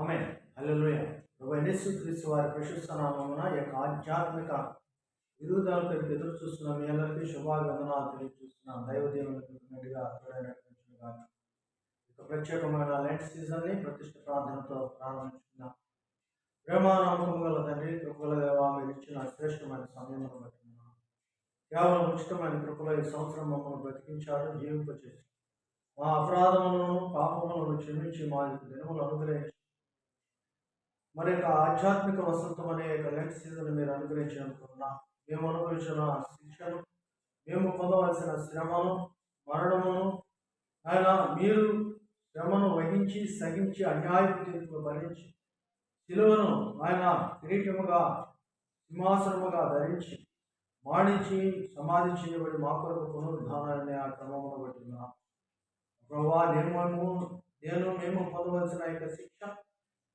ఆమేన్. హల్లెలూయా. ప్రభువైన యేసుక్రీస్తు వారి ప్రశస్త నామమున ఈ యొక్క ఆధ్యాత్మిక ఎదుగుదల కొరకు ఎదురు చూస్తున్న మీ అందరికీ శుభాభివందనాలు తెలియజేస్తున్నాను. దైవ దేవునికి కృతజ్ఞతగా నడిపించుగాక. ఇక ప్రత్యేకమైన లెంట్ సీజన్ని ప్రతిష్ఠ ప్రార్థనతో ప్రారంభించుకున్నాం. ప్రేమానమ్మకం గల తండ్రి, కృపగల దేవా, మీరు ఇచ్చిన శ్రేష్టమైన సమయమును బట్టి కేవలం ఉచితమైన కృపలో ఈ సంవత్సరం మమ్మల్ని బ్రతికించారు, జీవింపచేసి మా అపరాధములను పాపములను క్షమించి మా యొక్క దినములు అనుగ్రహించి మరి యొక్క ఆధ్యాత్మిక వసంతం అనే యొక్క లెంట్ సీజన్ మీరు అనుగ్రహించాలనుకున్నా మేము అనుభవించిన శిక్షను, మేము పొందవలసిన శ్రమను, మరణమును ఆయన మీరు శ్రమను వహించి సహించి అన్యాయపు తీర్పులు భరించి శిలువను ఆయన కిరీటముగా సింహాసనముగా ధరించి మాడించి సమాధి చేయబడి మా కొరకు పునరుద్ధానాన్ని ఆ క్రమమును బట్టినా ప్రభువా, మేము పొందవలసిన యొక్క శిక్ష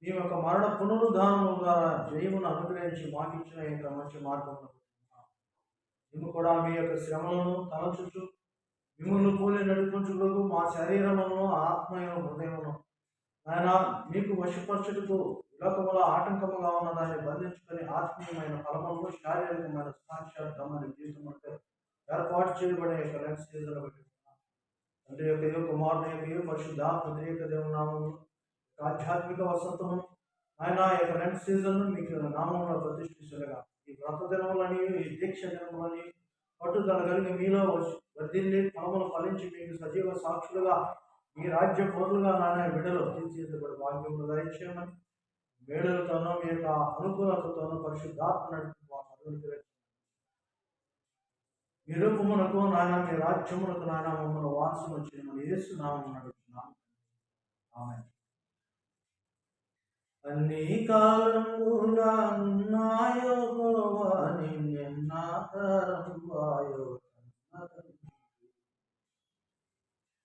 మీ యొక్క మరణ పునరుద్ధానము ద్వారా జయమును అనుగ్రహించి మాకు ఇచ్చిన యొక్క మంచి మార్గమును మేము కూడా మీ యొక్క శ్రమలను తలచుచు మిమ్మల్ని పోలి నడిపించుటకు మా శరీరమును ఆత్మయను హృదయమును ఆయన మీకు వశపరచుటకు లోకముల ఆటంకముగా ఉన్న దాన్ని బంధించుకొని ఆత్మీయమైన ఫలములను శారీరకమైన సాక్షాత్మైన జీవితం అంటే ఏర్పాటు చేయబడే యొక్క లెంట్ సీజన్ బట్టి తండ్రి యొక్క కుమారుని యొక్క పరిశుద్ధాత్మ యొక్క దేవునామము ఆధ్యాత్మిక వసంతము ఆయన యొక్క లెంట్ సీజన్ మీకు నామంలో ప్రతిష్ఠించగా ఈ వ్రత దినములని, ఈ దీక్ష దినములని పట్టుదల కలిగి మీలో వర్ధిల్లి ఫలములు ఫలించి మీకు సజీవ సాక్షులుగా మీ రాజ్య పౌరులుగా నాన్న బిడ్డలు తీర్చిదిద్దబడి భాగ్యములు దయచేయమని మేడలతోనూ మీ యొక్క అనుకూలతతోనూ పరిశుద్ధాత్మ నడిపి మీ రూపమునకు నాయన, మీ రాజ్యమునకు నాయన మమ్మల్ని వారసులు చేయమని యేసు నామమున అడుగుతున్నాము. ఆమేన్. అన్ని కాలములన్నాయో నిన్నాకరంబాయో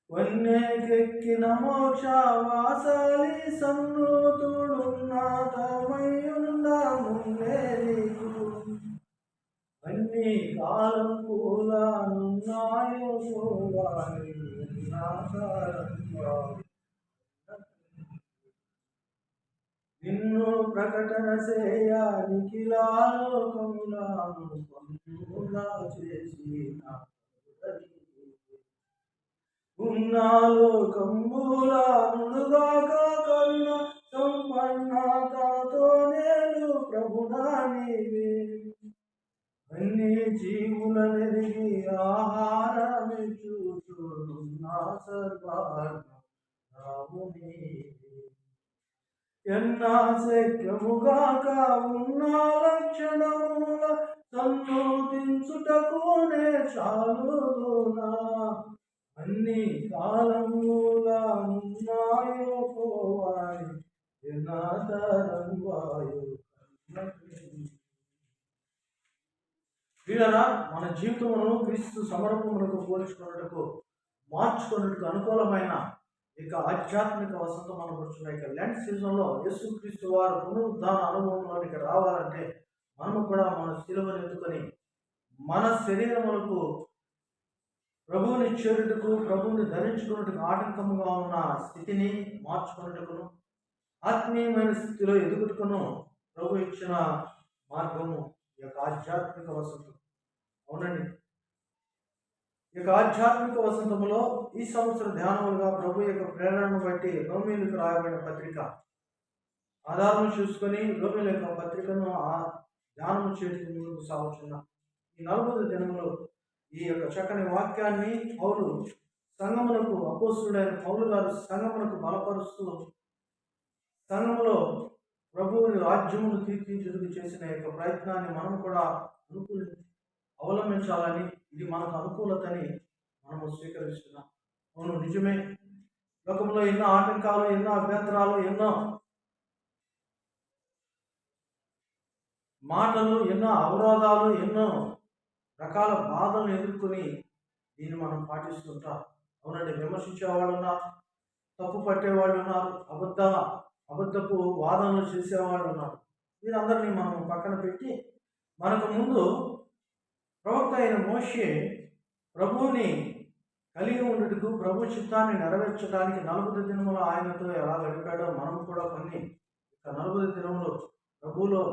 వన్నెకెక్కిన మోక్ష వాసాలి సన్నూతుడున్నాతమయ్యుండామున్నే నీకు అన్ని కాలం పూలన్నాయో నిన్ను ప్రకటన చేయానికి లోకములను చేసిన ఉన్నాలోకంబులానుగాక కరుణ సంపన్నతతో నేను ప్రభునానివే అన్ని జీవులనెరిగి ఆహారమిచ్చుచున్నా సర్వాన్ని ఎన్నా శక్యముగాక ఉన్న లక్షణముల సన్నోదించుటకునే చాలునా అన్ని కాలములన్నాయో పోవాయి ఎనాదరంవాయు వీళ్ళరా మన జీవితమును క్రీస్తు సమర్పణకు పోల్చుకున్నట్టుకు మార్చుకున్నట్టుకు అనుకూలమైన ఇక ఆధ్యాత్మిక వసంతం మనం కూర్చున్న ఇక లెంట్ సీజన్లో యేసుక్రీస్తు వారు పునరుద్ధాన అనుభవంలోనికి రావాలంటే మనము కూడా మన శిలువను ఎత్తుకొని మన శరీరములకు ప్రభువుని చేరుటకు, ప్రభువుని ధరించుకున్నట్టుకు ఆటంకముగా ఉన్న స్థితిని మార్చుకున్నట్టుకును, ఆత్మీయమైన స్థితిలో ఎదుగుటకును ప్రభు ఇచ్చిన మార్గము ఈ యొక్క ఆధ్యాత్మిక వసంతం. అవునండి, ఈ యొక్క ఆధ్యాత్మిక వసంతములో ఈ సంవత్సర ధ్యానములుగా ప్రభు యొక్క ప్రేరణను బట్టి రోమీయులకు రాయబడిన పత్రిక ఆధారం చూసుకొని రోమీయుల యొక్క పత్రికను ధ్యానము చేయడానికి ముందుకు సాగుతున్న ఈ 40 దినములు ఈ యొక్క చక్కని వాక్యాన్ని పౌలు సంఘములకు, అపోస్తుడైన పౌలు గారు సంఘములకు బలపరుస్తూ సంఘములో ప్రభువుని రాజ్యమును తీర్చిదిద్దుకు చేసిన యొక్క ప్రయత్నాన్ని మనం కూడా అవలంబించాలని, ఇది మనకు అనుకూలతని మనము స్వీకరిస్తున్నాం. అవును, నిజమే, లోకంలో ఎన్నో ఆటంకాలు, ఎన్నో అభ్యంతరాలు, ఎన్నో మాటలు, ఎన్నో అవరోధాలు, ఎన్నో రకాల బాధలను ఎదుర్కొని దీన్ని మనం పాటిస్తుంటాం. అవునండి, విమర్శించేవాళ్ళు ఉన్నారు, తప్పు పట్టేవాళ్ళు ఉన్నారు, అబద్ధపు వాదనలు చేసేవాళ్ళు ఉన్నారు. వీరందరినీ మనం పక్కన పెట్టి మనకు ముందు ప్రవక్త అయిన మోషే ప్రభువుని కలిగి ఉండుటకు, ప్రభు చిత్తాన్ని నెరవేర్చడానికి 40 దినములు ఆయనతో ఎలా గడిపాడో మనం కూడా కొన్ని 40 దినములు ప్రభువులో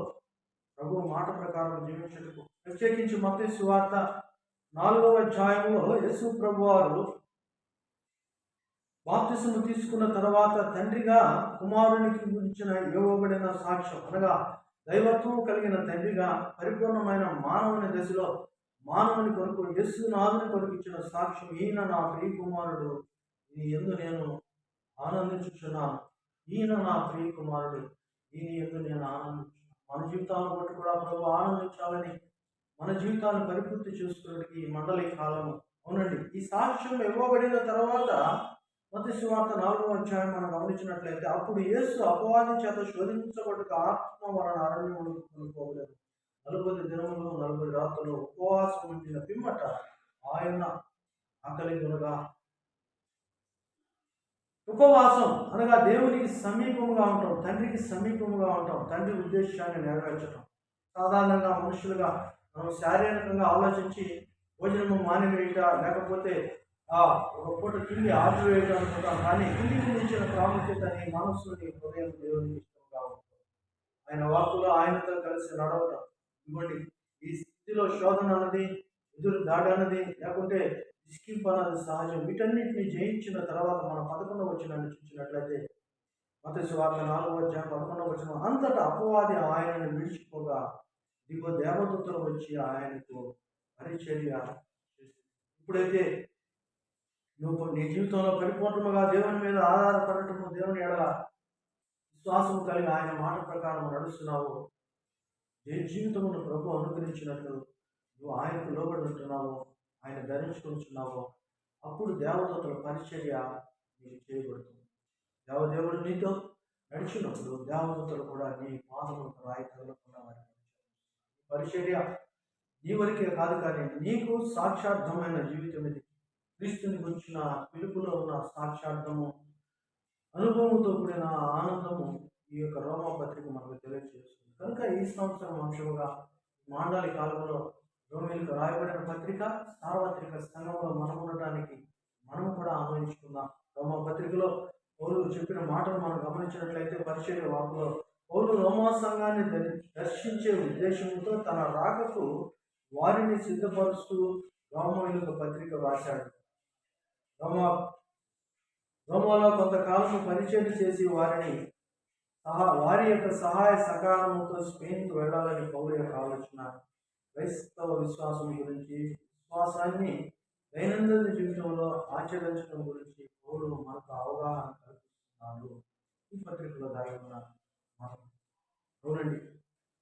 ప్రభు మాట ప్రకారం జీవించటకు ప్రత్యేకించి మత్తయి సువార్త 4వ అధ్యాయంలో యేసు ప్రభు వారు బాప్తిసము తీసుకున్న తర్వాత తండ్రిగా కుమారునికి గురించిన ఇవ్వబడిన సాక్ష్యం అనగా దైవత్వం కలిగిన తండ్రిగా పరిపూర్ణమైన మానవుని దశలో మానవుని కొరకు యేసునాథుని కొరకు ఇచ్చిన సాక్ష్యం, ఈయన నా ప్రియ కుమారుడు, ఈ యందు నేను ఆనందించుచున్నాను. ఈయన నా ప్రియ కుమారుడు, ఈయన యందు నేను ఆనందించున్నాను. మన జీవితాలను బట్టి కూడా ప్రభు ఆనందించాలని, మన జీవితాలను పరిపూర్తి చేసుకున్నట్టుకి ఈ మండలి కాలము. అవునండి, ఈ సాక్ష్యం ఇవ్వబడిన తర్వాత మత్తయి సువార్త 4వ అధ్యాయం మనం గమనించినట్లయితే, అప్పుడు యేసు అపవాది చేత శోధించబడుట ఆత్మ వలన అరణ్యమునకు కొనుక్కోలేదు. 40 దినములు 40 రాత్రులు ఉపవాసం ఉండిన పిమ్మట ఆయన ఆకలి కొనగా. ఉపవాసం అనగా దేవునికి సమీపముగా ఉంటాం, తండ్రికి సమీపముగా ఉంటాం, తండ్రి ఉద్దేశాన్ని నెరవేర్చడం. సాధారణంగా మనుషులుగా మనం శారీరకంగా ఆలోచించి భోజనము మానివేయట, లేకపోతే ఒక పూట తిండి ఆపివేయడం అనుకుంటాం. కానీ తిండికి మించిన ప్రాముఖ్యత నీ మనస్సుని హృదయం దేవునికి ఇష్టంగా ఉంటుంది. ఆయన వాక్కులో ఆయనతో కలిసి నడవటం. ఇవ్వండి, ఈ స్థితిలో శోధన అన్నది, ఎదురు దాడి అన్నది, లేకుంటే ఇస్కింపు అన్నది సహజం. వీటన్నిటిని జయించిన తర్వాత మనం 11వ వచనాన్ని చూసినట్లయితే, మత్తయి సువార్త 4వ అధ్యాయం 11వ వచనం, అంతటా అపవాది ఆయనను విడిచిపోగా ఇదిగో దేవదూతలు వచ్చి ఆయనకు పరిచర్య చేసింది. ఇప్పుడైతే నువ్వు నీ జీవితంలో పరిపూర్ణముగా దేవుని మీద ఆధారపడటము, దేవుని ఎడల విశ్వాసము కలిగి ఆయన మాట ప్రకారం నడుస్తున్నావు, ఏ జీవితమును ప్రభు అనుగ్రహించినట్లు నువ్వు ఆయనకు లోబడి ఉంటున్నావో, ఆయన ధరించుకుంటున్నావో, అప్పుడు దేవదూతల పరిచర్య నీకు చేయబడుతుంది. దేవదేవుడు నీతో నడిచినప్పుడు దేవదూతలు కూడా నీ పాదములకు రాయి తగలకుండా వారి పరిచర్య నీ వరకే కాదు, కానీ నీకు సాక్షార్థమైన జీవితం ఇది. క్రీస్తుని గురించిన పిలుపులో ఉన్న సాక్షార్థము, అనుభవంతో కూడిన ఆనందము ఈ యొక్క రోమా పత్రిక మనకు తెలియజేస్తుంది. కనుక ఈ సంవత్సరం అంశముగా మాండలి కాలంలో రోమిలకు రాయబడిన పత్రిక సార్వత్రిక సంఘంలో మనం ఉండటానికి మనం కూడా అన్వయించుకుందాం. రోమా పత్రికలో పౌలు చెప్పిన మాటలు మనం గమనించినట్లయితే, పరిచర్య వాకులో పౌలు రోమా సంఘాన్ని దర్శించే ఉద్దేశంతో తన రాకకు వారిని సిద్ధపరుస్తూ రోమీయులకు పత్రిక రాశాడు. రోమాలో కొంతకాలం పరిచయం చేసి వారి యొక్క సహాయ సహకారంతో స్పెయిన్కు వెళ్ళాలని పౌలు యొక్క ఆలోచన. క్రైస్తవ విశ్వాసం గురించి, విశ్వాసాన్ని దైనందిన జీవితంలో ఆచరించడం గురించి పౌలు మనకు అవగాహన కల్పిస్తున్నాడు. ఈ పత్రికలో దాగి ఉన్న అవునండి,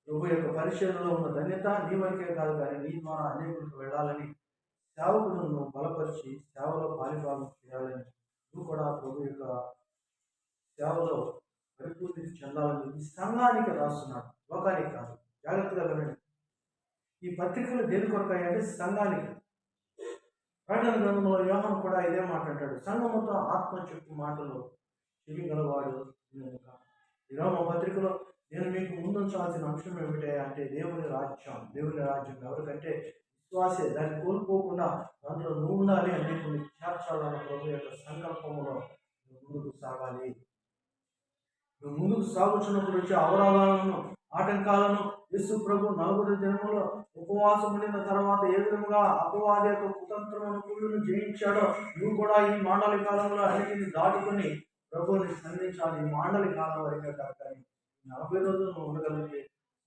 ప్రభు యొక్క పరిచయంలో ఉన్న ధన్యత నీ వరకే కాదు, కానీ నీ ద్వారా అనేకులకు వెళ్ళాలని, సేవకులను బలపరిచి సేవలో పాలిభాగం చేయాలని, నువ్వు కూడా ప్రభు యొక్క సేవలో పరిపూర్తి చెందాలని ఈ సంఘానికి రాస్తున్నాడు, లోకానికి కాదు. జాగ్రత్తగా వినండి, ఈ పత్రికలు దేని కొరకాయి అంటే సంఘానికి. ప్రకటన గ్రంథంలో యోహాను కూడా ఇదే మాట అంటాడు, సంఘముతో ఆత్మ చెప్పు మాటలు చెవి గలవాడు. ఈ రోమ పత్రికలో నేను మీకు ముందుంచాల్సిన అంశం ఏమిటి అంటే దేవుని రాజ్యం. దేవుని రాజ్యం ఎవరికంటే విశ్వాసే, దాన్ని కోల్పోకుండా అందులో నువ్వు ఉండాలి అంటే కొన్ని చేర్చాలన్న ప్రభు యొక్క సంకల్పంలో నువ్వు ముందుకు సాగాలి. నువ్వు ముందుకు సాగుతున్నప్పుడు వచ్చే అవరోధాలను, ఆటంకాలను యేసు ప్రభు 40 దినములో ఉపవాసం ఉండిన తర్వాత ఏ విధంగా అపవాది యొక్క కుతంత్రమైన కుళ్ళను జయించాడో, నువ్వు కూడా ఈ మాండలి కాలంలో అన్నిటిని దాటుకొని ప్రభువుని సంధించాలి. ఈ మాండలి కాలం వరకే కాదు, కానీ 40 రోజులు నువ్వు ఉండగలిగితే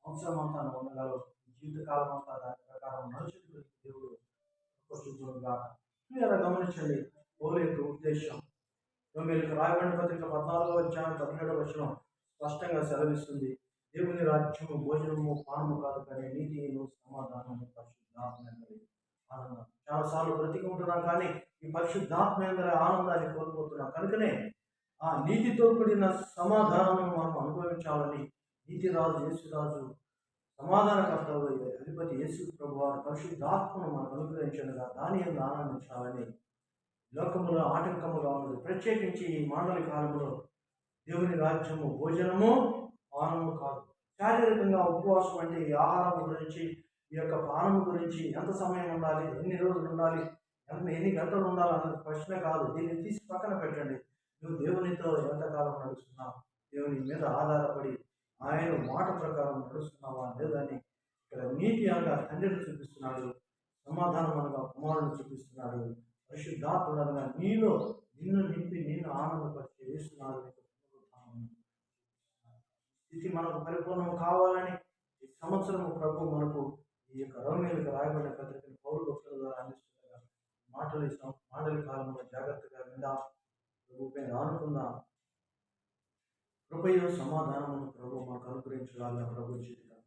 సంవత్సరం అంతా నువ్వు ఉండగలవు. జీవితకాలం అంతా దాని ప్రకారం నడుచుకుని దేవుడు క్లియర్గా గమనించండి. పౌలు యొక్క ఉద్దేశం రోమీయులకు రాయబడిన పత్రిక 14వ అధ్యాయం 17వ వచనం స్పష్టంగా సెలవిస్తుంది, దేవుని రాజ్యము భోజనము పానము కాదు, కానీ నీతిను సమాధానము పరిశుద్ధాత్మ ఆనందం. చాలాసార్లు బ్రతికుంటున్నాం, కానీ ఈ పరిశుద్ధాత్మ ఆనందాన్ని కోల్పోతున్నాం. కనుకనే ఆ నీతితో కూడిన సమాధానం మనం అనుభవించాలని నీతిరాజు యేసురాజు సమాధానకర్త అధిపతి యేసు ప్రభు వారు పరిశుద్ధాత్మను మనకు అనుగ్రహించగా దాని యందు ఆనందించాలని లోకములో ఆటంకముగా ఉన్నది. ప్రత్యేకించి ఈ మానవ కాలంలో దేవుని రాజ్యము భోజనము పానము కాదు. శారీరకంగా ఉపవాసం అంటే ఈ ఆహారం గురించి, ఈ యొక్క పానము గురించి, ఎంత సమయం ఉండాలి, ఎన్ని రోజులు ఉండాలి, ఎన్ని గంటలు ఉండాలి అన్నది ప్రశ్న కాదు. దీన్ని తీసి పక్కన పెట్టండి. నువ్వు దేవునితో ఎంతకాలం నడుస్తున్నావు, దేవుని మీద ఆధారపడి ఆయన మాట ప్రకారం నడుస్తున్నావా లేదని ఇక్కడ నీతి అనగా తండ్రిని చూపిస్తున్నాడు, సమాధానం అనగా కుమారుని చూపిస్తున్నాడు, పరిశుద్ధాత్ముడు అనగా నీలో నిన్ను నింపి నిన్ను ఆనందపరిచి వేస్తున్నాడు. స్థితి మనకు పరిపూర్ణం కావాలని ఈ సంవత్సరం ప్రభు మనకు ఈ యొక్క రోమీయులకు రాయబడిన పత్రికను పౌరు భక్తుల ద్వారా అందిస్తుండగా మాటలి కాలంలో జాగ్రత్తగా విందాం, ప్రభుపై ఆనుకుందాం. కృపయో సమాధానమును ప్రభు మాకు అనుగ్రహించలాగా ప్రభు చేతిగా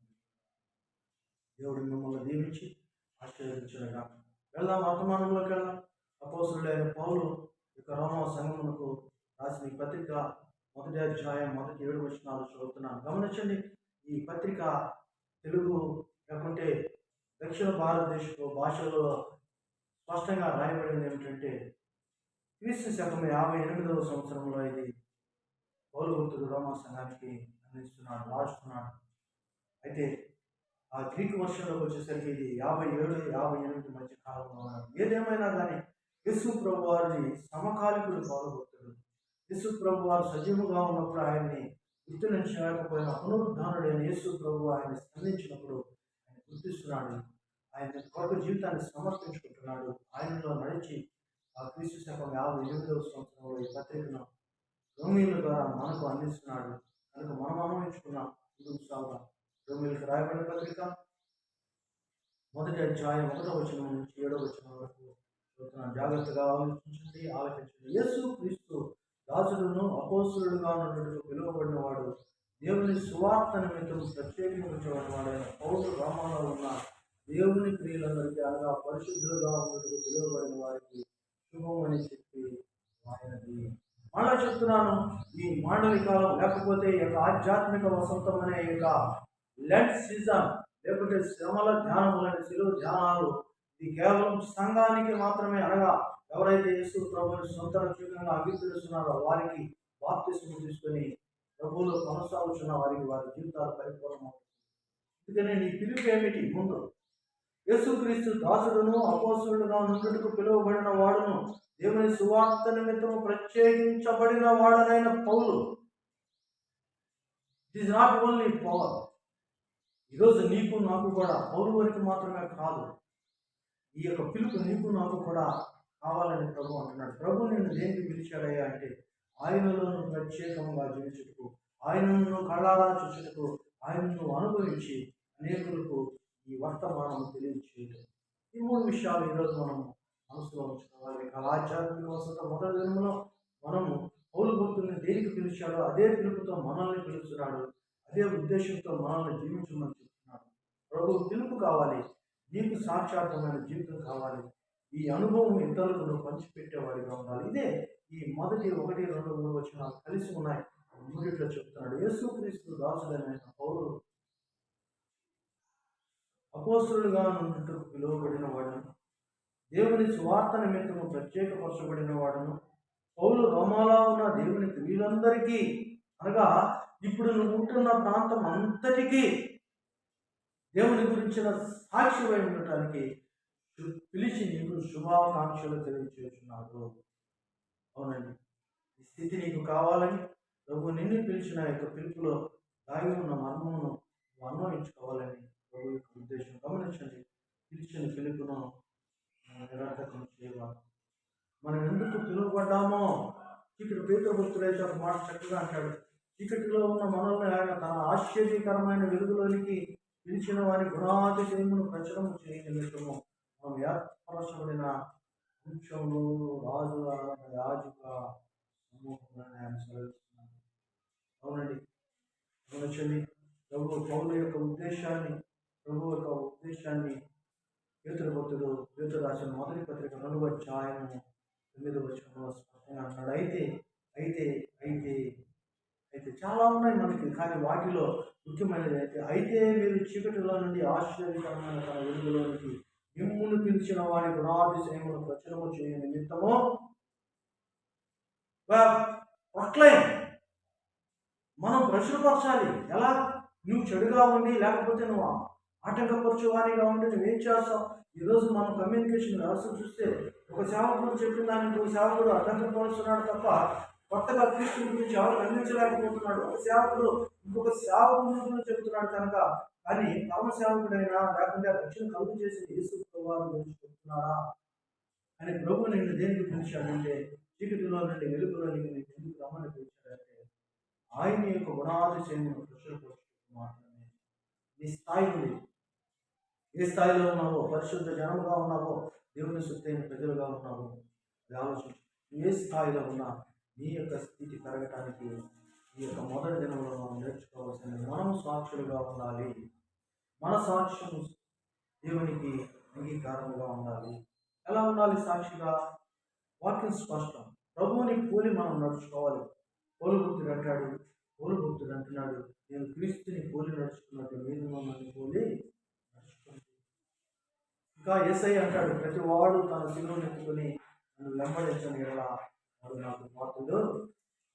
దేవుడు మిమ్మల్ని దీవించి ఆశీర్వదించగా వెళ్దాం. వర్తమానంలోకి వెళ్దాం. అపోస్తలుడైన పౌలు ఇక రోమా సంఘమునకు రాసిన ఈ పత్రిక 1వ అధ్యాయం 1-7 వచనాలు చదువుతున్నాను. గమనించండి, ఈ పత్రిక తెలుగు లేకుంటే దక్షిణ భారతదేశపు భాషలో స్పష్టంగా రాయబడింది ఏమిటంటే క్రీస్తు శకం 58వ సంవత్సరంలో ఇది పౌలు భక్తుడు రోమా సంఘానికి అందిస్తున్నాడు, రాస్తున్నాడు. అయితే ఆ గ్రీకు వర్షంలోకి వచ్చేసరికి ఇది 57-58 మధ్య కాలంలో ఉన్నాడు. ఏదేమైనా కానీ యేసు ప్రభు వారిని సమకాలికుడు పౌలు భక్తుడు. యేసు ప్రభు వారు సజీవుగా ఉన్నప్పుడు ఆయన్ని గుర్తించలేకపోయిన పునరుద్ధానుడైన యేసు ప్రభు ఆయన్ని స్పందించినప్పుడు ఆయన గుర్తిస్తున్నాడు. ఆయన కొరకు జీవితాన్ని సమర్పించుకుంటున్నాడు. ఆయనలో నడిచి ఆ క్రీస్తు శకం 58వ సంవత్సరంలో ఈ పత్రికను రోమీయుల ద్వారా మనకు అందిస్తున్నాడు. కనుక మనం అనుభవించుకున్నాం. ముందుకు సాగుదాం. రోమీయులకు రాయబడిన పత్రిక 1వ అధ్యాయం 1వ వచనం నుంచి 7వ వచనం వరకు చదువుతున్నాను. జాగ్రత్తగా ఆలోచించండి, ఆలకించండి. యేసు క్రీస్తు దాసుడును అపోస్తలుడుగా ఉన్నట్టు పిలువబడిన వాడు, దేవుని సువార్త నిమిత్తం ప్రత్యేకించబడిన వాడైన పౌలు రోమాలో ఉన్న దేవుని ప్రియులందరికీ అనగా పరిశుద్ధులుగా ఉన్నట్టు పిలువబడిన వారికి శుభమని చెప్పి ఆయనది. మళ్ళా చెప్తున్నాను, ఈ మాండలి కాలం లేకపోతే ఈ యొక్క ఆధ్యాత్మిక వసంతం అనే యొక్క లెంట్ సీజన్ లేకపోతే శ్రమల ధ్యానములని శిలువ ధ్యానాలు ఇది కేవలం సంఘానికి మాత్రమే, అనగా ఎవరైతే యేసు ప్రభువుని సొంత రక్షకంగా అంగీకరిస్తున్నారో వారికి బాప్తిస్మం తీసుకొని ప్రభువులో కొనసాగుతున్న వారికి వారి జీవితాలు పరిపూర్ణమవుతుంది. అందుకనే నీ పిలుపు ఏమిటి? ముందు యేసుక్రీస్తు దాసుడును అపోస్తలుడుగా నుండుటకు పిలువబడిన వాడును దేవుని సువార్త నిమిత్తము ప్రత్యేకించబడిన వాడనైన Paul. It is not only power. ఈరోజు నీకు నాకు కూడా పౌరు వారికి మాత్రమే కాదు, ఈ యొక్క పిలుపు నీకు నాకు కూడా కావాలని ప్రభు అంటున్నాడు. ప్రభు నేను దేనికి పిలిచాడయ్యా అంటే ఆయనలో ప్రత్యేకంగా జీవించుటకు, ఆయనను కళ్ళారా చూచుటకు, ఆయనను అనుభవించి అనేకులకు ఈ వర్తమానం తెలియచేయటం. ఈ 3 విషయాలు ఈరోజు మనం మనసులో ఉంచుకోవాలి. ఆధ్యాత్మిక వసంత మొదటి దినములో మనము పౌలు భక్తుల్ని దేనికి పిలిచాడో అదే పిలుపుతో మనల్ని పిలుస్తున్నాడు, అదే ఉద్దేశంతో మనల్ని జీవించమని చెప్తున్నాడు. ప్రభు పిలుపు కావాలి, నీకు సాక్షాత్మైన జీవితం కావాలి, ఈ అనుభవం ఇతరులకు నువ్వు పంచిపెట్టేవాడిగా ఉండాలి. ఇదే ఈ మొదటి 1, 2, 3 వచనాలు కలిసి ఉన్నాయి. మూడిట్లో చెప్తున్నాడు. యేసుక్రీస్తు దాసుడైన పౌలు అపోస్తలుడుగా నుండి పిలువబడిన వాడును, దేవుని సువార్త నిమిత్తము ప్రత్యేకపరచబడిన వాడును, పౌలు రోమాలో ఉన్న దేవుని వీళ్ళందరికీ, అనగా ఇప్పుడు నువ్వు ఉంటున్న ప్రాంతం అంతటికీ దేవుని గురించిన సాక్షివై ఉండటానికి పిలిచి నీకు శుభాకాంక్షలు తెలియజేస్తున్నాడు. అవునండి, ఈ స్థితి నీకు కావాలని ప్రభు నిన్ను పిలిచిన యొక్క పిలుపులో దాగి ఉన్న మర్మమును అన్వయించుకోవాలని ప్రభు యొక్క ఉద్దేశం. గమనించండి, పిలిచిన పిలుపును నిరర్థకం చేయవాలి. మనం ఎందుకు పిలువబడ్డామో చీకటి పేతురుభక్తుడైతే ఒక మాట చక్కగా అంటాడు, చీకటిలో ఉన్న మనల్ని ఆయన తన ఆశ్చర్యకరమైన వెలుగులోనికి పిలిచిన వారి గుణాతిశయమును ప్రచురం చేయనిమిత్తము మనం ఏర్పరచబడిన వంశంలో రాజుల యాజక సమూహంగా ఆయన సెలవిస్తున్నాడు. అవునండి, గమనించండి, పౌలు యొక్క ఉద్దేశాన్ని పేతురు రాసిన మొదటి పత్రిక 2వ అధ్యాయం 9వ వచనంలో స్పష్టంగా అంటాడు. అయితే చాలా ఉన్నాయి మనకి, కానీ వాటిలో ముఖ్యమైనది అయితే మీరు చీకటిలో నుండి ఆశ్చర్యకరమైన తన వెలుగులోనికి మిమ్మును పిలిచిన వారి గుణాతిశయమును ప్రచురము చేయ నిమిత్తము మనం ప్రచురపరచాలి. ఎలా? నువ్వు చెడుగా ఉండి లేకపోతే నువ్వు ఆటంకపరచువానిగా ఉండి నువ్వేం చేస్తావు? ఈరోజు మనం కమ్యూనికేషన్ వ్యవస్థ చూస్తే ఒక సేవకుడు చెప్పిన దానికి ఒక సేవకుడు ఆటంకపరుస్తున్నాడు తప్ప కొత్తగా క్రీస్తు గురించి ఎవరు అందించలేకపోతున్నాడు. ఒక సేవకుడు ఇంకొక సేవకుని గురించి చెప్తున్నాడు కనుక, కానీ పరమ సేవకుడైనా లేకుంటే రక్షణ కలుగు చేసిన యేసు ప్రభువారి గురించి చెప్తున్నాడా అని ప్రభు నిన్ను దేనికి పిలిచాడంటే, చీకటిలో నుండి వెలుగులోనికి నేను ఎందుకు రమ్మని పిలిచాడంటే, ఆయన యొక్క గుణాతిశయమును ప్రచురపరచుటకు మాత్రమే. నీ స్థాయి ఉంది, ఏ స్థాయిలో ఉన్నావో, పరిశుద్ధ జనముగా ఉన్నావో, దేవుని సొత్తైన ప్రజలుగా ఉన్నావో అది ఆలోచించు. ఏ స్థాయిలో ఉన్నా నీ యొక్క స్థితి పెరగటానికి ఈ యొక్క మొదటి దినంలో మనం నేర్చుకోవాల్సింది, మనం సాక్షులుగా ఉండాలి. మన సాక్ష్యం దేవునికి అంగీకారముగా ఉండాలి. ఎలా ఉండాలి సాక్షిగా? వాక్యం స్పష్టం. ప్రభువుని పోలి మనం నడుచుకోవాలి. పోలుగుర్తుడు అంటాడు, పోలుగుర్తుడు అంటున్నాడు, నేను క్రీస్తుని పోలి నడుచుకున్నట్టు మీరు మమ్మల్ని పోలి నడుచుకుంటుంది. ఇంకా యేసయ్య అంటాడు, ప్రతి వాడు తన శిలువను ఎత్తుకొని నన్ను వెంబడించని ఎడల వాడు నాకు పాత్రుడు.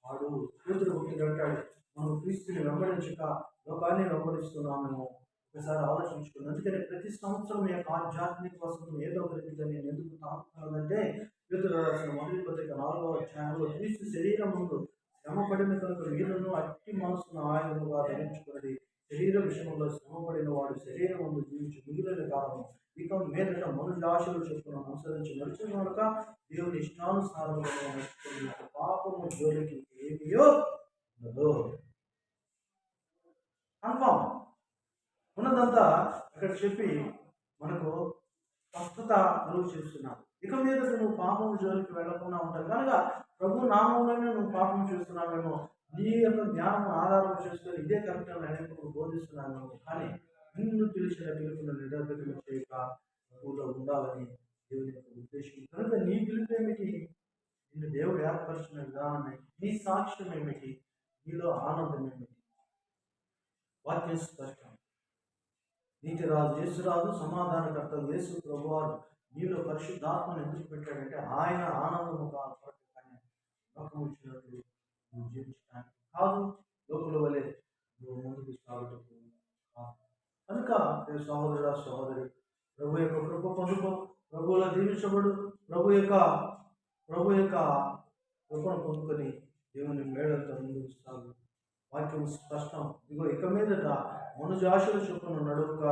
వాడు పేతురు గుర్తుడు అంటాడు, మనం క్రీస్తుని వెంబడించక లోకాన్ని వెంబడిస్తున్నామేమో ఒకసారి ఆలోచించుకున్నాను. అందుకని ప్రతి సంవత్సరం యొక్క ఆధ్యాత్మిక వసంతం ఏదో ఒక రీతిగా నేను ఎందుకు తాకుతున్నానంటే, పేతురు రాసిన మొదటి పత్రిక 4వ అధ్యాయంలో క్రీస్తు శరీరం ముందు శ్రమపడిన కనుక మీరును అట్టి మనసును ఆయుధముగా ధరించుకున్నది. శరీర విషయంలో శ్రమపడిన వాడు శరీరం ముందు జీవించి మిగిలిన కాలము ఇక మీదట మనుజాశలు చెప్పును అనుసరించి నడిచిన కనుక దేవుని ఇష్టానుసారముగా నడుచుకుని పాపము జోలికి ఏమియో ఉండదు. కన్ఫామ్ ఉన్నదంతా అక్కడ చెప్పి మనకు స్పష్టత కలుగు చేస్తున్నాడు. ఇక మీద నువ్వు పాపం జోలికి వెళ్లకుండా ఉంటావు కనుక ప్రభు నామంలోనే నువ్వు పాపం చేస్తున్నావేమో, నీ యొక్క జ్ఞానం ఆధారం చేసుకొని ఇదే కరెక్ట్ అని అనేక బోధిస్తున్నావేమో, కానీ నిన్ను తెలిసిన పిలుపును నిరర్ధకం చేయక ప్రభువులో ఉండాలని దేవుని యొక్క ఉద్దేశం. కనుక నీ పిలుపు ఏమిటి? నిన్ను దేవుడు ఏర్పరిచిన విధానం ఏమిటి? నీ సాక్ష్యం ఏమిటి? నీలో ఆనందం ఏమిటి? వాక్యం స్పష్టం. నీతిరాజు యేసురాజు సమాధానకర్త యేసు ప్రభువారు నీలో పరిశుద్ధాత్మను ఎందుకు పెట్టాడంటే, ఆయన ఆనందము కొరకు, కానీ లోకం వచ్చినట్లు నువ్వు జీవించడానికి కాదు, లోకుల వలె నువ్వు ముందుకు సాగుటకు కాదు. కనుక సహోదరుడా సహోదరి, ప్రభు యొక్క కృప పొందుకో, ప్రభువులో దీవించబడు, ప్రభు యొక్క కృపను పొందుకొని దేవుని మేడంతో ముందుకు సాగు. వాక్యం స్పష్టం. ఇగో ఇక మీదట మనుజాశలు చొప్పున నడువుక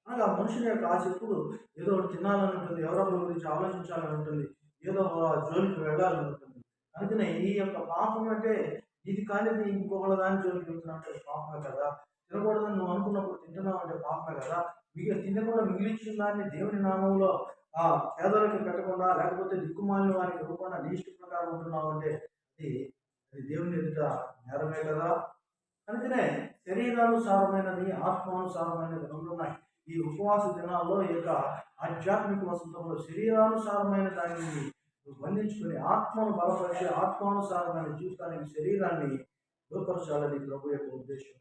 అనగా మనుషుని యొక్క ఆశ ఎప్పుడు ఏదో ఒకటి తినాలని ఉంటుంది, ఎవరో గురించి ఆలోచించాలని ఉంటుంది, ఏదో జోలికి వెళ్ళాలని ఉంటుంది. అందుకనే ఈ యొక్క పాపం అంటే ఇది కానిది ఇంకొకళ్ళ దాని జోలికి వెళ్తున్నావు పాపమే కదా. తినకూడదని నువ్వు అనుకున్నప్పుడు తింటున్నావు అంటే పాపమే కదా. తినకుండా మిగిలిచ్చిన దాన్ని దేవుని నామంలో పేదలకు పెట్టకుండా, లేకపోతే దిక్కుమాలిన వారికి ఇవ్వకుండా నీ ఇష్ట ప్రకారం ఉంటున్నావు అంటే అది దేవుని ఎదుట నేరమే కదా. అందుకనే శరీరానుసారమైనది, ఆత్మానుసారమైనది రెండు ఉన్నాయి. ఈ ఉపవాస దినాల్లో ఈ యొక్క ఆధ్యాత్మిక వసంతంలో శరీరానుసారమైన దానిని బంధించుకుని ఆత్మను బలపరిచే ఆత్మానుసారమైన జీవితానికి శరీరాన్ని లోపరచాలని ప్రభు యొక్క ఉద్దేశం.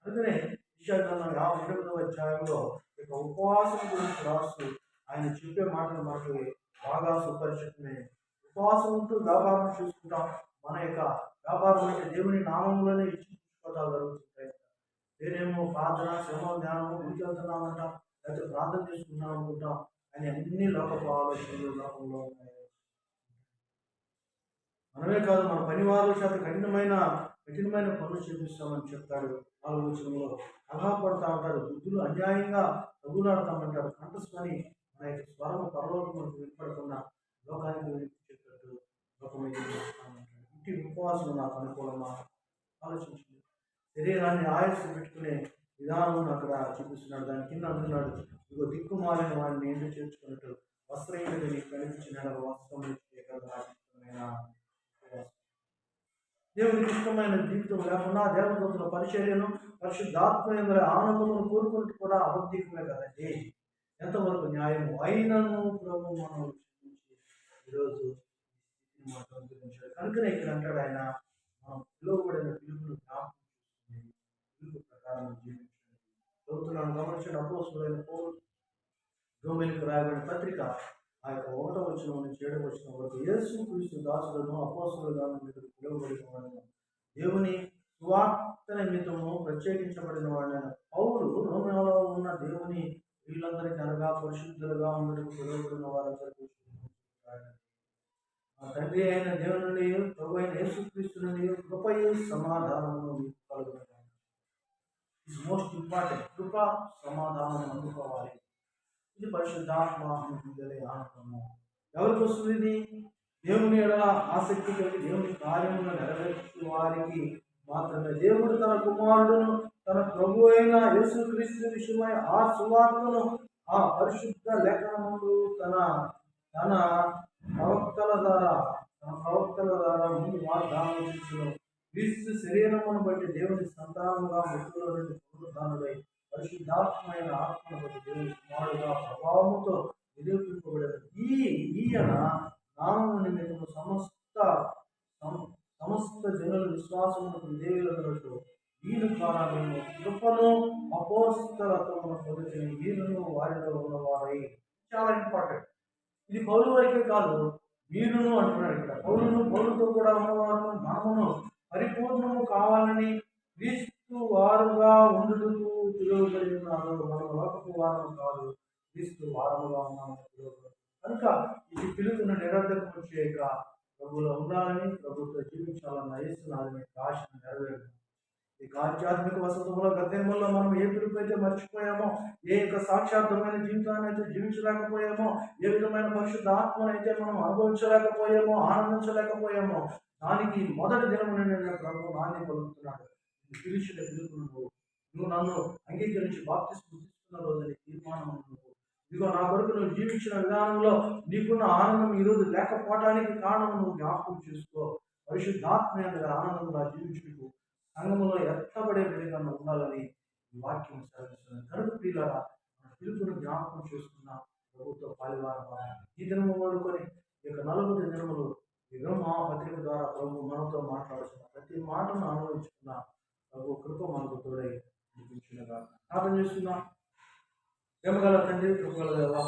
అందుకనే విషయాగ్రంథం 58వ అధ్యాయంలో యొక్క ఉపవాసం గురించి రాస్తూ ఆయన చెప్పే మాటలు మనకి బాగా సుపరిచితమే. ఉపవాసం ఉంటూ వ్యాపారం చూసుకుంటాం. మన యొక్క వ్యాపారం అంటే దేవుని నామంలోనే ఇచ్చుకోవటాలు జరుగుతుంటాయి. నేనేమో ప్రార్థన, శ్రమ, జ్ఞానము, గుడికి వెళ్తున్నామంటాం, లేకపోతే ప్రార్థన చేసుకుంటాం అనుకుంటాం, అని అన్ని లోకపు ఆలోచనలు లోకంలో ఉన్నాయి. మనమే కాదు, మన పని వారి చేత కఠినమైన పనులు చేపిస్తామని చెప్తాడు 4వ వచనంలో. అలహాపడతా ఉంటారు, బుద్ధులు అన్యాయంగా తగులాడతామంటారు. కంఠస్వని మన యొక్క స్వరము పరలోకములకు వినపడకుండా లోకానికి వినిపించేటట్టు లోకమైన ఇంటి ఉపవాసం నాకు అనుకూలమా? ఆలోచించింది. శరీరాన్ని ఆయుస్సు పెట్టుకునే విధానం అక్కడ చూపిస్తున్నాడు. దాని కింద అంటున్నాడు, ఇగో దిక్కుమాలిన వాడిని ఎందు చేర్చుకున్నట్టు వస్త్రహీనుడు నీకు కనిపించిన వస్త్రం దేవునికి ఇష్టమైన జీవితం లేకుండా దేవదూతల పరిచర్యను, పరిశుద్ధాత్మయంగా ఆనందమును కోరుకుంటూ కూడా అబద్ధికమే కదండి. ఎంతవరకు న్యాయము అయినను ప్రభు మనం ఈరోజు కనుకనే ఇక్కడ అంటాడు ఆయన, మనం పిలువబడిన పిలుపును జ్ఞాపకం చేసుకుని పిలుపు ప్రకారం జీవించండి. చదువుతున్నాను గమనించండి. అపోస్తులైన పౌలు రోమీయులకు రాయబడిన పత్రిక ఆ యొక్క 1వ వచనం నుంచి 7వ వచనం వరకు, యేసు క్రీస్తు దాసులను అపోస్తలుగా మీరు పిలువబడిన వాడిని, దేవుని సువార్త నిమిత్తము ప్రత్యేకించబడిన వాడిని పౌలు రోమేలో ఉన్న దేవుని వీళ్ళందరికీ అనగా పరిశుద్ధులుగా ఉండడానికి పిలువబడిన వారందరికీ మా తండ్రి అయిన దేవుని నుండి ప్రభు అయిన యేసుక్రీస్తు నుండి కృపయు సమాధానమును మీకు కలుగును. Is most important. కృప సమాధానం అందుకోవాలి. ఇది పరిశుద్ధాత్మ అనుభూతులే ఆనందము. ఎవరికి వస్తుంది ఇది? దేవుని ఎడల ఆసక్తి కలిగి దేవుని కార్యములను నెరవేర్చే వారికి మాత్రమే. దేవుడు తన కుమారుడును తన ప్రభు అయిన యేసుక్రీస్తు విషయమై ఆ సువార్తను ఆ పరిశుద్ధ లేఖనములు తన తన ప్రవక్తల ద్వారా ముందు వాగ్దానం చేసిన క్రీస్తు శరీరమును బట్టి దేవుని సంతానముగా మృతుల నుండి పునరుద్ధానుడై పరిశుద్ధాత్మైన ఆత్మను బట్టి దేవుని కుమారుడుగా ప్రభావముతో నిరూపింపబడిన ఈయన నామము నిమిత్తము సమస్త జనుల విశ్వాసమునకు విధేయులైనట్లు వీరి ద్వారా మేము కృపను అపోస్తలత్వమును పొందుతున్న వీరును వారిలో ఉన్నవారై. చాలా ఇంపార్టెంట్. ఇది పౌలు వరకే కాదు, వీరును అంటున్నాడు ఇక్కడ. పౌలుతో కూడా ఉన్నవారు మనమును పరిపూర్ణము కావాలని క్రీస్తు వారుగా ఉండుటకు పిలువబడి ఉన్నారు. మనం లోకపు వారము కాదు, క్రీస్తు వారముగా ఉన్నామని పిలువబడి కనుక ఇది పిలుపును నిరర్ధకము చేయక ప్రభువులో ఉండాలని, ప్రభుత్వ జీవించాలన్న యేసునాథుని ఆశను నెరవేరు. ఈ ఆధ్యాత్మిక వసతుల గద్యంలో మనం ఏ పిలుపు అయితే మర్చిపోయామో, ఏ యొక్క సాక్షాత్మైన జీవితాన్ని అయితే జీవించలేకపోయామో, ఏ విధమైన పరిశుద్ధ ఆత్మనైతే మనం అనుభవించలేకపోయామో, ఆనందించలేకపోయామో, దానికి మొదటి దినము నేను ప్రభు నాన్ని పలుకుతున్నాడు. పిలిచిన పిలుపు నువ్వు నన్ను అంగీకరించి బాప్తిస్మం తీసుకున్న రోజుని తీర్మానం ఇదిగో నా కొరకు నువ్వు జీవించిన విధానంలో నీకున్న ఆనందం ఈరోజు లేకపోవటానికి కారణం నువ్వు జ్ఞాపకం చేసుకో. పరిశుద్ధాత్మ ఆనందంగా జీవించుటకు సంఘములో ఎత్తబడే విధంగా ఉండాలని ఈ వాక్యం సెలవిస్తుంది. కనుక ప్రియులారా, మన పిలుపును జ్ఞాపకం చేసుకున్న ప్రభుత్వ పాలివారం ఈ దినము మొదలుకొని ఈ యొక్క 40 దినములు ఈ రోమా పత్రిక ద్వారా ప్రభు మనతో మాట్లాడుతున్న ప్రతి మాటను అనుభవించుకున్న ప్రభు కృప మనకు తోడై నడిపించుగా ప్రార్థన చేస్తున్నా. ప్రేమగల తండ్రి, కృపగల దేవా,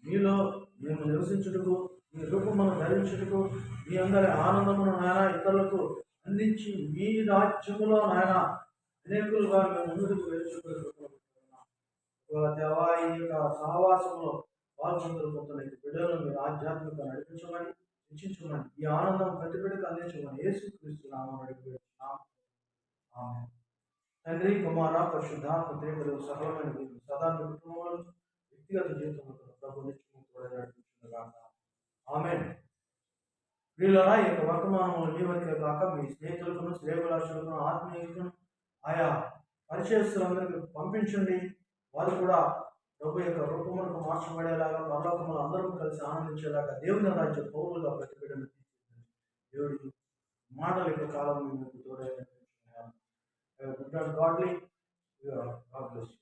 మీలో మేము నివసించుటకు, మీ రూపమును ధరించుటకు, మీ అందరి ఆనందమును నాయన ఇతరులకు అందించి మీ రాజ్యములో నాయన అనేకులుగా మేము ముందుకు వేసుకుంటున్నాం. దేవా, ఈ యొక్క సహవాసంలో పాల్గొంటున్న బిడ్డలను మీరు ఆధ్యాత్మిక నడిపించమని, శిక్షించమని, ఈ ఆనందం ప్రతి బిడ్డకు అందించమని యేసుక్రీస్తు నామమున అడిగివేడుచున్నాం. ఆమేన్. తండ్రి, కుమార, పరిశుద్ధాత్మ త్రియేకులు సకలమైన సదా మీ కుటుంబంలో వ్యక్తిగత జీవితంలో ప్రభు నిత్యము నడిపించుగా. ఆమేన్. వీళ్ళరా ఈ యొక్క వర్తమానంలో మీ వరకే కాక మీ స్నేహితులకు, శ్రేయభిలాషులకు, ఆత్మీయులకు, ఆయా పరిచయస్తులందరికీ పంపించండి. వారు కూడా ప్రభు యొక్క రూపములకు మార్చబడేలాగా, పరలోకములు అందరూ కలిసి ఆనందించేలాగా దేవుని రాజ్య పౌరులుగా ప్రతిబిడ్డను తీర్చిదిద్దండి. దేవుడి మాటల యొక్క కాలం మీకు తోడైన godly, God bless you.